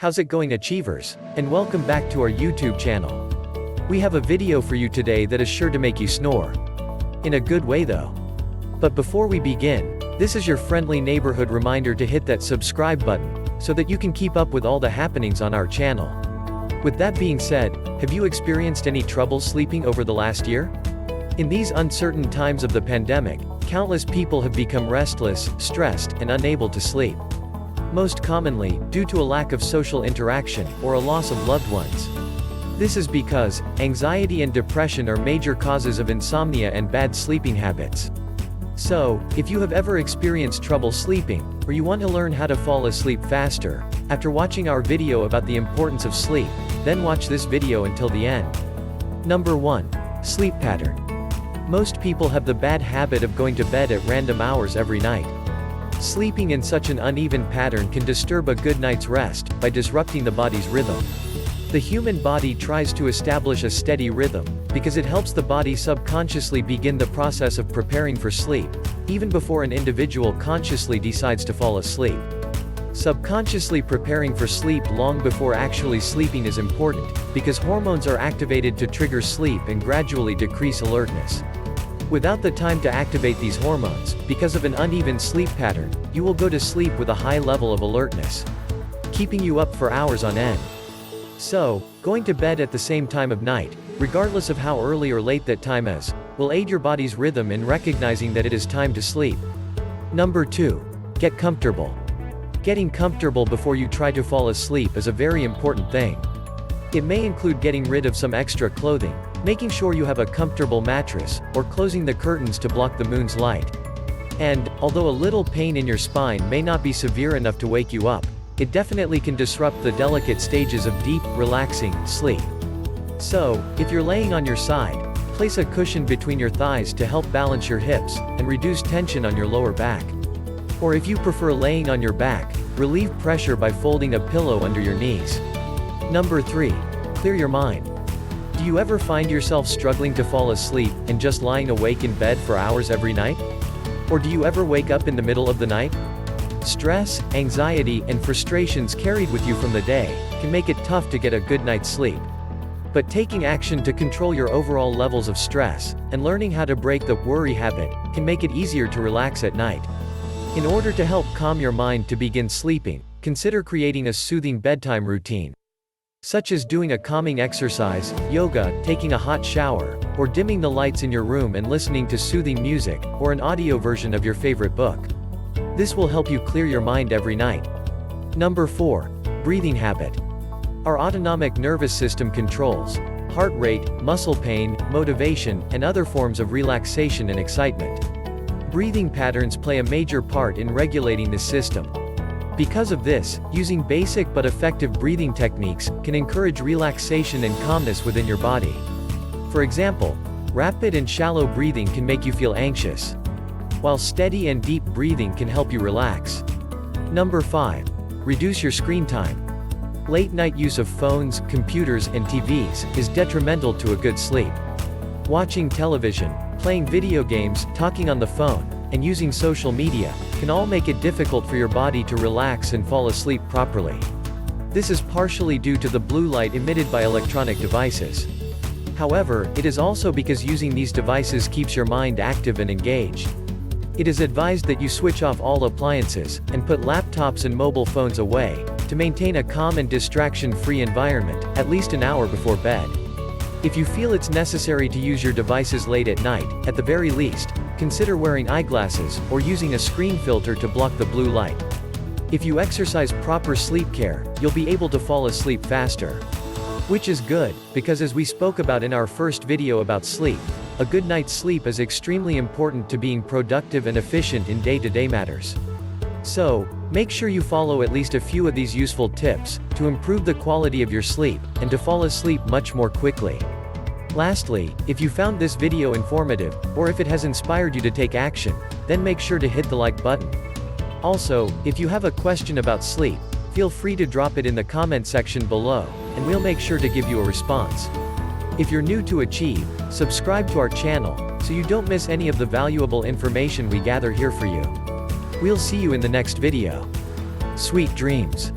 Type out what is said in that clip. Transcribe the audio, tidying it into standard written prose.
How's it going, achievers? And welcome back to our YouTube channel. We have a video for you today that is sure to make you snore. In a good way though. But before we begin, this is your friendly neighborhood reminder to hit that subscribe button, so that you can keep up with all the happenings on our channel. With that being said, have you experienced any trouble sleeping over the last year? In these uncertain times of the pandemic, countless people have become restless, stressed, and unable to sleep. Most commonly, due to a lack of social interaction, or a loss of loved ones. This is because, anxiety and depression are major causes of insomnia and bad sleeping habits. So, if you have ever experienced trouble sleeping, or you want to learn how to fall asleep faster, after watching our video about the importance of sleep, then watch this video until the end. Number 1. Sleep pattern. Most people have the bad habit of going to bed at random hours every night. Sleeping in such an uneven pattern can disturb a good night's rest, by disrupting the body's rhythm. The human body tries to establish a steady rhythm, because it helps the body subconsciously begin the process of preparing for sleep, even before an individual consciously decides to fall asleep. Subconsciously preparing for sleep long before actually sleeping is important, because hormones are activated to trigger sleep and gradually decrease alertness. Without the time to activate these hormones, because of an uneven sleep pattern, you will go to sleep with a high level of alertness, keeping you up for hours on end. So, going to bed at the same time of night, regardless of how early or late that time is, will aid your body's rhythm in recognizing that it is time to sleep. Number 2. Get comfortable. Getting comfortable before you try to fall asleep is a very important thing. It may include getting rid of some extra clothing, making sure you have a comfortable mattress, or closing the curtains to block the moon's light. And, although a little pain in your spine may not be severe enough to wake you up, it definitely can disrupt the delicate stages of deep, relaxing sleep. So, if you're laying on your side, place a cushion between your thighs to help balance your hips, and reduce tension on your lower back. Or if you prefer laying on your back, relieve pressure by folding a pillow under your knees. Number 3. Clear your mind. Do you ever find yourself struggling to fall asleep, and just lying awake in bed for hours every night? Or do you ever wake up in the middle of the night? Stress, anxiety, and frustrations carried with you from the day, can make it tough to get a good night's sleep. But taking action to control your overall levels of stress, and learning how to break the worry habit, can make it easier to relax at night. In order to help calm your mind to begin sleeping, consider creating a soothing bedtime routine, such as doing a calming exercise, yoga, taking a hot shower, or dimming the lights in your room and listening to soothing music, or an audio version of your favorite book. This will help you clear your mind every night. Number 4. Breathing habit. Our autonomic nervous system controls heart rate, muscle pain, motivation, and other forms of relaxation and excitement. Breathing patterns play a major part in regulating this system. Because of this, using basic but effective breathing techniques can encourage relaxation and calmness within your body. For example, rapid and shallow breathing can make you feel anxious, while steady and deep breathing can help you relax. Number 5. Reduce your screen time. Late night use of phones, computers, and TVs is detrimental to a good sleep. Watching television, playing video games, talking on the phone, and using social media can all make it difficult for your body to relax and fall asleep properly. This is partially due to the blue light emitted by electronic devices. However, it is also because using these devices keeps your mind active and engaged. It is advised that you switch off all appliances, and put laptops and mobile phones away, to maintain a calm and distraction-free environment, at least an hour before bed. If you feel it's necessary to use your devices late at night, at the very least, consider wearing eyeglasses, or using a screen filter to block the blue light. If you exercise proper sleep care, you'll be able to fall asleep faster. Which is good, because as we spoke about in our first video about sleep, a good night's sleep is extremely important to being productive and efficient in day-to-day matters. So, make sure you follow at least a few of these useful tips, to improve the quality of your sleep, and to fall asleep much more quickly. Lastly, if you found this video informative, or if it has inspired you to take action, then make sure to hit the like button. Also, if you have a question about sleep, feel free to drop it in the comment section below, and we'll make sure to give you a response. If you're new to Achieve, subscribe to our channel, so you don't miss any of the valuable information we gather here for you. We'll see you in the next video. Sweet dreams.